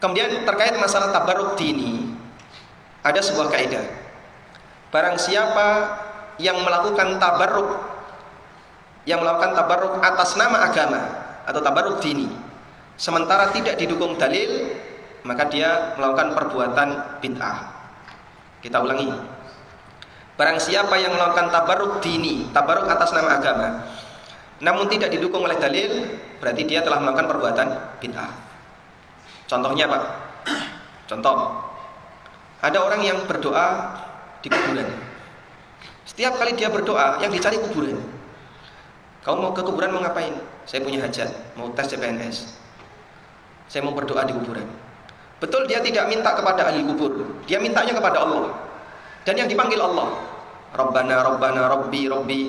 Kemudian terkait masalah tabarruk dini, ada sebuah kaidah. Barang siapa yang melakukan tabarruk atas nama agama atau tabarruk dini, sementara tidak didukung dalil, maka dia melakukan perbuatan bid'ah. Kita ulangi. Barang siapa yang melakukan tabarruk dini, tabarruk atas nama agama, namun tidak didukung oleh dalil, berarti dia telah melakukan perbuatan bid'ah. Contohnya Pak, contoh, ada orang yang berdoa di kuburan. Setiap kali dia berdoa, yang dicari kuburan. Kau mau ke kuburan mau ngapain? Saya punya hajat, mau tes CPNS. Saya mau berdoa di kuburan. Betul dia tidak minta kepada ahli kubur, dia mintanya kepada Allah. Dan yang dipanggil Allah, Rabbana, Rabbana, Rabbi, Rabbi,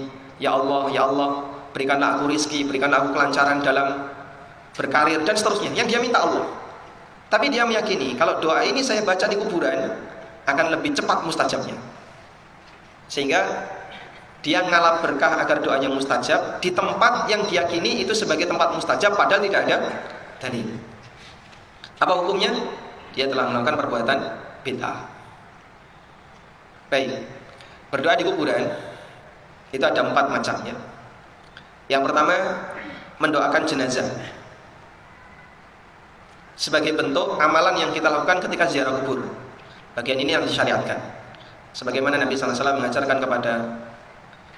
ya Allah, berikanlah aku rizki, berikanlah aku kelancaran dalam berkarir dan seterusnya. Yang dia minta Allah. Tapi dia meyakini kalau doa ini saya baca di kuburan akan lebih cepat mustajabnya. Sehingga dia ngalap berkah agar doanya mustajab di tempat yang diyakini itu sebagai tempat mustajab padahal tidak ada dalil. Apa hukumnya? Dia telah melakukan perbuatan bid'ah. Baik. Berdoa di kuburan itu ada 4 macamnya. Yang pertama, mendoakan jenazah sebagai bentuk amalan yang kita lakukan ketika ziarah kubur. Bagian ini yang disyariatkan. Sebagaimana Nabi SAW mengajarkan kepada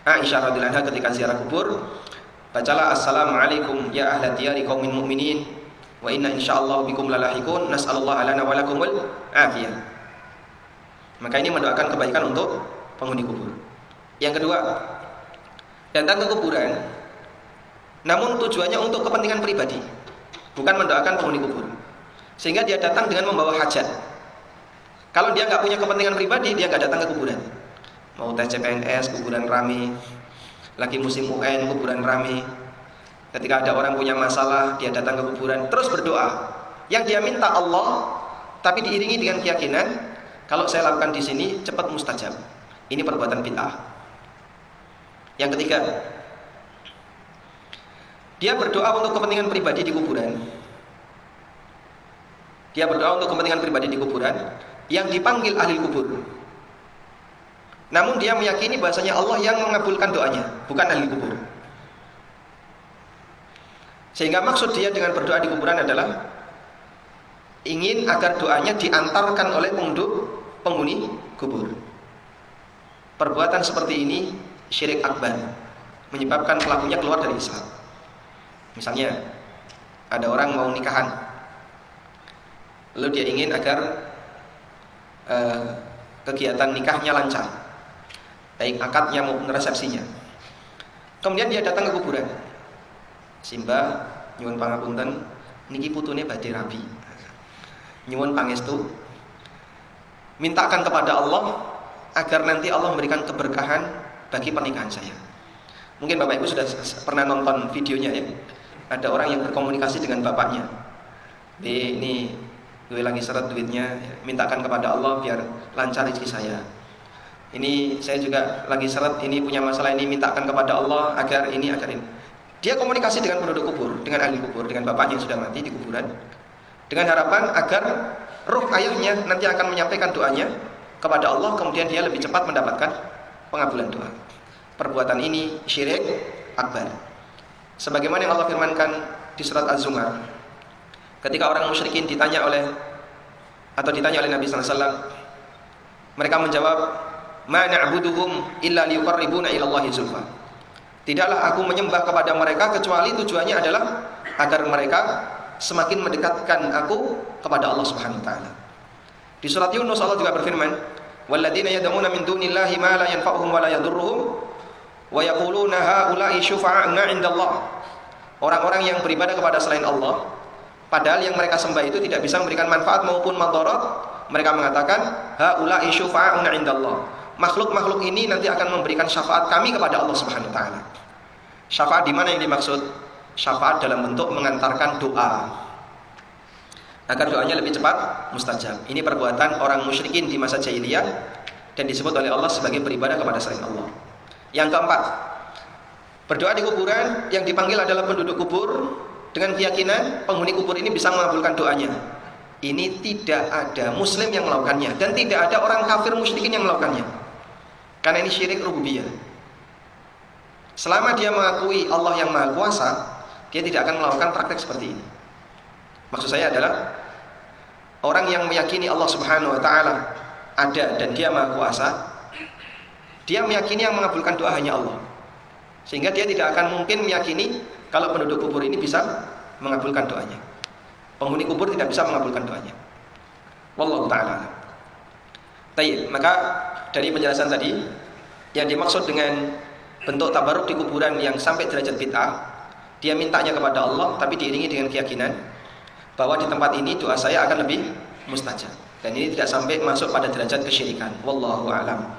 Aisyah radhiyallahu anha ketika ziarah kubur, bacalah assalamualaikum ya ahla diyari qaumin mu'minin wa inna insyaallah bikum lalahikun nas'alullaha lana wa lakumul afiyah. Maka ini mendoakan kebaikan untuk penghuni kubur. Yang kedua, datang ke kuburan namun tujuannya untuk kepentingan pribadi, bukan mendoakan penghuni kubur. Sehingga dia datang dengan membawa hajat. Kalau dia nggak punya kepentingan pribadi, dia nggak datang ke kuburan. Mau tes CPNS, kuburan rame. Lagi musim UN, kuburan rame. Ketika ada orang punya masalah, dia datang ke kuburan, terus berdoa. Yang dia minta Allah, tapi diiringi dengan keyakinan, kalau saya lakukan di sini cepat mustajab. Ini perbuatan bid'ah. Yang ketiga, dia berdoa untuk kepentingan pribadi di kuburan. Dia berdoa untuk kepentingan pribadi di kuburan yang dipanggil ahli kubur. Namun dia meyakini bahasanya Allah yang mengabulkan doanya, bukan ahli kubur. Sehingga maksud dia dengan berdoa di kuburan adalah ingin agar doanya diantarkan oleh penghuni kubur. Perbuatan seperti ini syirik akbar, menyebabkan pelakunya keluar dari Islam. Misalnya ada orang mau nikahan, lalu dia ingin agar kegiatan nikahnya lancar, baik akadnya maupun resepsinya. Kemudian dia datang ke kuburan. Simbah nyuwun pangapunten niki putune badhe rabi. Nyuwun pangestu, mintakan kepada Allah agar nanti Allah memberikan keberkahan bagi pernikahan saya. Mungkin Bapak Ibu sudah pernah nonton videonya ya. Ada orang yang berkomunikasi dengan bapaknya. Ini gue lagi seret duitnya, mintakan kepada Allah biar lancar rezeki saya. Ini saya juga lagi seret, ini punya masalah ini, mintakan kepada Allah agar ini, agar ini. Dia komunikasi dengan penduduk kubur, dengan ahli kubur, dengan bapaknya yang sudah mati di kuburan, dengan harapan agar ruh ayahnya nanti akan menyampaikan doanya kepada Allah, kemudian dia lebih cepat mendapatkan pengabulan doa. Perbuatan ini syirik akbar. Sebagaimana yang Allah firmankan di surat Az-Zumar, ketika orang musyrikin ditanya oleh Nabi sallallahu alaihi wasallam, mereka menjawab, "Ma na'buduhum illa liyuqarribuna ila Allahi zulfa." Tidaklah aku menyembah kepada mereka kecuali tujuannya adalah agar mereka semakin mendekatkan aku kepada Allah Subhanahu wa taala. Di surat Yunus Allah juga berfirman, "Walladzina yad'una min dunillahi ma la yanfa'uhum wa la yadurruhum wa yaquluna haula'i syufa'a'una 'indallah." Orang-orang yang beribadah kepada selain Allah, padahal yang mereka sembah itu tidak bisa memberikan manfaat maupun madarat, mereka mengatakan haula'i syufa'a'una 'indallah. Makhluk-makhluk ini nanti akan memberikan syafaat kami kepada Allah Subhanahu wa taala. Syafaat di mana yang dimaksud? Syafaat dalam bentuk mengantarkan doa, agar doanya lebih cepat mustajab. Ini perbuatan orang musyrikin di masa jahiliyah dan disebut oleh Allah sebagai beribadah kepada selain Allah. Yang keempat, berdoa di kuburan yang dipanggil adalah penduduk kubur dengan keyakinan penghuni kubur ini bisa mengabulkan doanya. ini tidak ada muslim yang melakukannya dan tidak ada orang kafir musyrikin yang melakukannya. Karena ini syirik rububiyah. Selama dia mengakui Allah yang Maha Kuasa, dia tidak akan melakukan praktek seperti ini. Maksud saya adalah orang yang meyakini Allah Subhanahu wa taala ada dan dia Maha Kuasa, dia meyakini yang mengabulkan doa hanya Allah. Sehingga dia tidak akan mungkin meyakini kalau penduduk kubur ini bisa mengabulkan doanya. Penghuni kubur tidak bisa mengabulkan doanya. Wallahu ta'ala. Baik, maka dari penjelasan tadi, yang dimaksud dengan bentuk tabaruk di kuburan yang sampai derajat bid'ah, dia mintanya kepada Allah tapi diiringi dengan keyakinan bahwa di tempat ini doa saya akan lebih mustajab. Dan ini tidak sampai masuk pada derajat kesyirikan. Wallahu a'lam.